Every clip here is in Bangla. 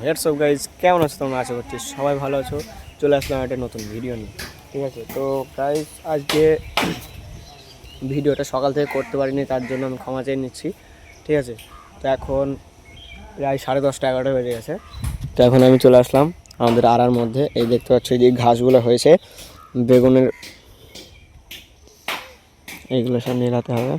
হোয়াটসঅ্যাপ গাইজ, কেমন আছো তোমরা? আশা করছি সবাই ভালো আছো। চলে আসলাম একটা নতুন ভিডিও নিয়ে। ঠিক আছে, তো গাইজ আজকে ভিডিওটা সকাল থেকে করতে পারিনি, তার জন্য আমি ক্ষমা চেয়ে নিচ্ছি। ঠিক আছে, তো এখন প্রায় 10:30 11টা বেজে গেছে। তো এখন আমি চলে আসলাম আমাদের আড়ার মধ্যে। এই দেখতে পাচ্ছ যে ঘাসগুলো হয়েছে বেগুনের, এইগুলো সব নিরাতে হবে।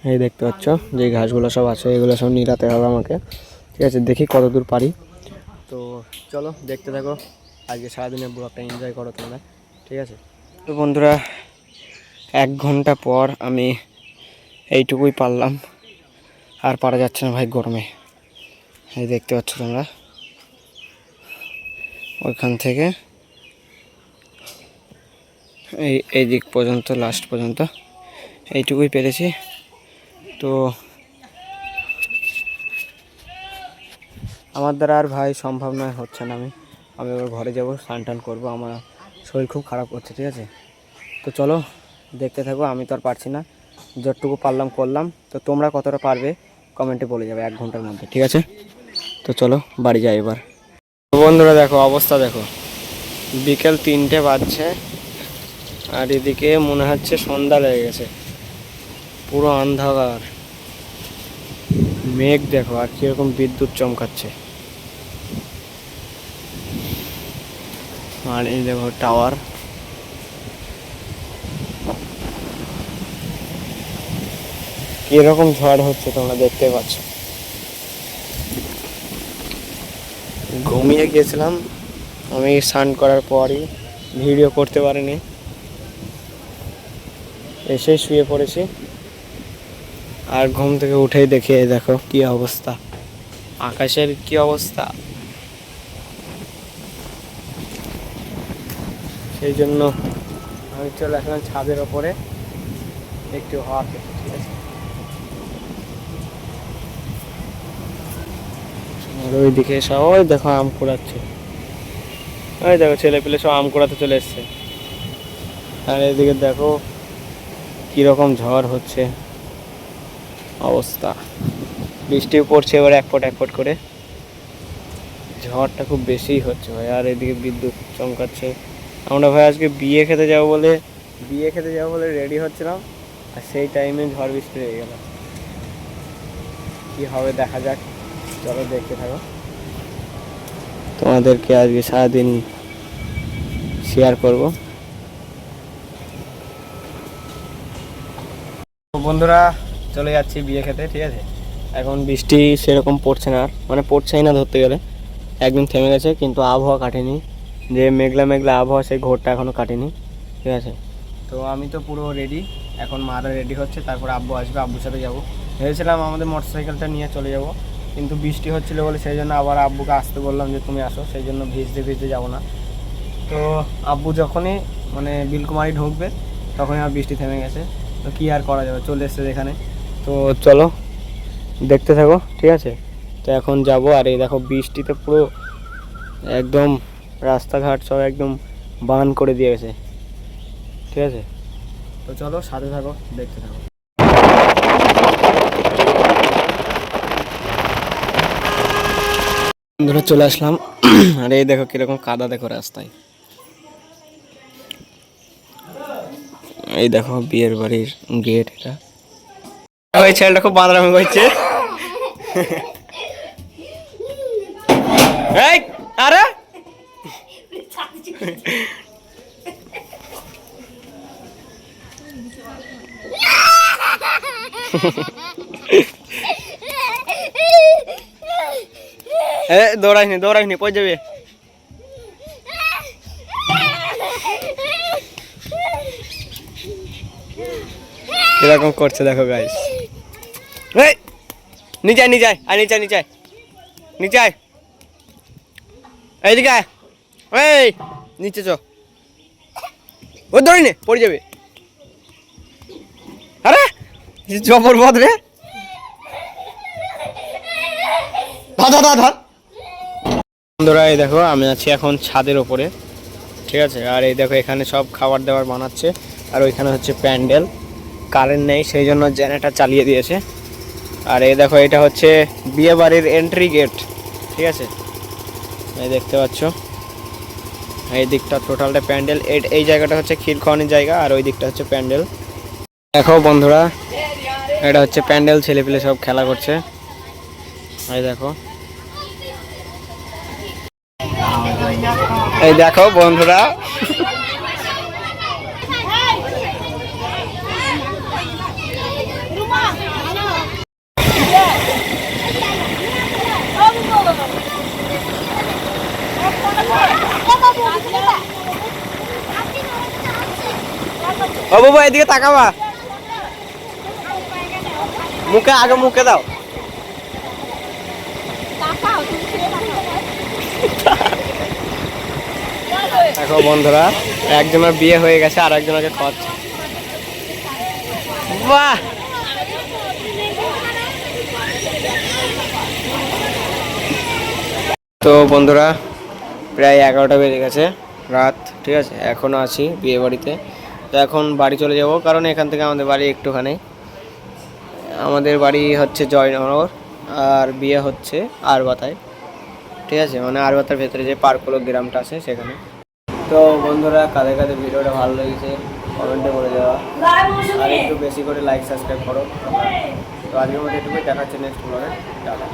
এই দেখতে পাচ্ছ যে ঘাসগুলো সব আছে, এগুলো সব নিরাতে হবে আমাকে। ঠিক আছে, দেখি কত দূর পারি। তো চলো দেখতে থাকো, আজকে সারাদিনের ব্লগটা এনজয় করো তোমরা। ঠিক আছে, তো বন্ধুরা 1 ঘন্টা পর আমি এইটুকুই পারলাম, আর পারা যাচ্ছে না ভাই গরমে। এই দেখতে পাচ্ছ তোমরা, ওইখান থেকে এই দিক পর্যন্ত, লাস্ট পর্যন্ত এইটুকুই পেরেছি। তো আমার দ্বারা আর ভাই সম্ভব নয়, হচ্ছে না। আমি এবার ঘরে যাবো, স্নান টান করবো, আমার শরীর খুব খারাপ করছে। ঠিক আছে, তো চলো দেখতে থাকো। আমি তো আর পারছি না, যতটুকু পারলাম করলাম। তো তোমরা কতটা পারবে কমেন্টে বলে যাবে 1 ঘন্টার মধ্যে। ঠিক আছে, তো চলো বাড়ি যাই এবার। বন্ধুরা দেখো অবস্থা, দেখো বিকেল 3টে বাজছে, আর এদিকে মনে হচ্ছে সন্ধ্যা লেগে গেছে। পুরো অন্ধকার, মেঘ দেখো, আর কিরকম বিদ্যুৎ চমকাচ্ছে। আর এই দেখো টাওয়ার। কিরকম ঝড় হচ্ছে তোমরা দেখতে পাচ্ছ। ঘুমিয়ে গিয়েছিলাম আমি, স্নান করার পরই ভিডিও করতে পারিনি, এসে শুয়ে পড়েছি। আর ঘুম থেকে উঠেই দেখি এই দেখো কি অবস্থা, আকাশের কি অবস্থা। সেই জন্য আমি চলে আসলাম ছাদের ওপরে একটু হাওয়া খেতে। ঠিক আছে, আর ওইদিকে সবাই দেখো আম কুড়াচ্ছে। ওই দেখো ছেলে পেলে সব আম কুড়াতে চলে এসছে। আর এদিকে দেখো কিরকম ঝড় হচ্ছে, অবস্থা। বৃষ্টিও পড়ছে এবার একপট একপট করে, ঝড়টা খুব বেশিই হচ্ছে ভাই। আর এদিকে বিদ্যুৎ চমকাচ্ছে। আমরা ভাই আজকে বিয়ে খেতে যাবো বলে রেডি হচ্ছিলাম, আর সেই টাইমে ঝড় বৃষ্টি হয়ে গেল। কি হবে দেখা যাক, চলো দেখতে থাকো। তোমাদেরকে আজকে সারাদিন শেয়ার করব। বন্ধুরা চলে যাচ্ছি বিয়ে খেতে। ঠিক আছে, এখন বৃষ্টি সেরকম পড়ছে না, আর মানে পড়ছেই না ধরতে গেলে, একদিন থেমে গেছে, কিন্তু আবহাওয়া কাটেনি। যে মেঘলা মেঘলা আবহাওয়া, সেই ঘোরটা এখনও কাটেনি। ঠিক আছে, তো আমি তো পুরো রেডি, এখন মারা রেডি হচ্ছে, তারপর আব্বু আসবে, আব্বুর সাথে যাবো। ভেবেছিলাম আমাদের মোটরসাইকেলটা নিয়ে চলে যাব, কিন্তু বৃষ্টি হচ্ছিলো বলে সেই জন্য আবার আব্বুকে আসতে বললাম যে তুমি আসো, সেই জন্য ভিজতে যাবো না। তো আব্বু যখনই মানে বিলকুমারি ঢুকবে তখনই আর বৃষ্টি থেমে গেছে। তো কী আর করা যাবে, চলে এসছে এখানে। তো চলো দেখতে থাকো। ঠিক আছে, তো এখন যাব। আর এই দেখো বৃষ্টিতে পুরো একদম রাস্তাঘাট সব একদম বান করে দিয়ে গেছে। ঠিক আছে, তো চলো সাথে থাকো, দেখতে থাকো। বন্ধুরা চলে আসলাম, আর এই দেখো কিরকম কাদা দেখো রাস্তায়। এই দেখো বিয়ের বাড়ির গেট, এটা ওই ছেলেটা খুব বাঁদরামি করছে। এই আরে দৌড়াইনি পড়ে যাবে। এরকম করছে দেখো গাইস। এই নিচে আয়, এইদিকে আয়, এই নিচে চ, ও দৌড়িনি পড়ে যাবে। আরে জবর বদরে, বন্ধুরা এই দেখো আমি আছি এখন ছাদের ওপরে। ঠিক আছে, আর এই দেখো এখানে সব খাবার দাবার বানাচ্ছে, আর ওইখানে হচ্ছে প্যান্ডেল। কারেন্ট নেই, সেই জন্য জেনারেটর চালিয়ে দিয়েছে। আর এই দেখো এটা হচ্ছে বিয়ে বাড়ির এন্ট্রি গেট, ঠিক আছে, এই দেখতে পাচ্ছ। এই দিকটা টোটালটা প্যান্ডেল, এই জায়গাটা হচ্ছে ক্ষীর খাওয়ানোর জায়গা, আর ওই দিকটা হচ্ছে প্যান্ডেল। দেখো বন্ধুরা, এটা হচ্ছে প্যান্ডেল, ছেলেপিলে সব খেলা করছে। এই দেখো, এই দেখো বন্ধুরা, ও বাবা এদিকে তাকাবা, মুখে আগে মুখে দাও। দেখো বন্ধুরা, একজনের বিয়ে হয়ে গেছে আর একজনকে খাওয়াচ্ছে। বাহ, তো বন্ধুরা প্রায় 11টা বেজে গেছে রাত, ঠিক আছে, এখনও আছি বিয়ে বাড়িতে। তো এখন বাড়ি চলে যাব, কারণ এখান থেকে আমাদের বাড়ি একটুখানি, আমাদের বাড়ি হচ্ছে জয়নগর আর বিয়ে হচ্ছে আরবাতায়, ঠিক আছে, মানে আরবাতার ভেতরে যে পার্কগুলো গ্রামটা আছে সেখানে। তো বন্ধুরা, কাদের কাদের ভিডিওটা ভালো লেগেছে কমেন্টে বলে দেওয়া, আর একটু বেশি করে লাইক সাবস্ক্রাইব করো। তো আজকের মধ্যে এটুকুই, দেখাচ্ছে নেক্সট ব্লগে। টাটা।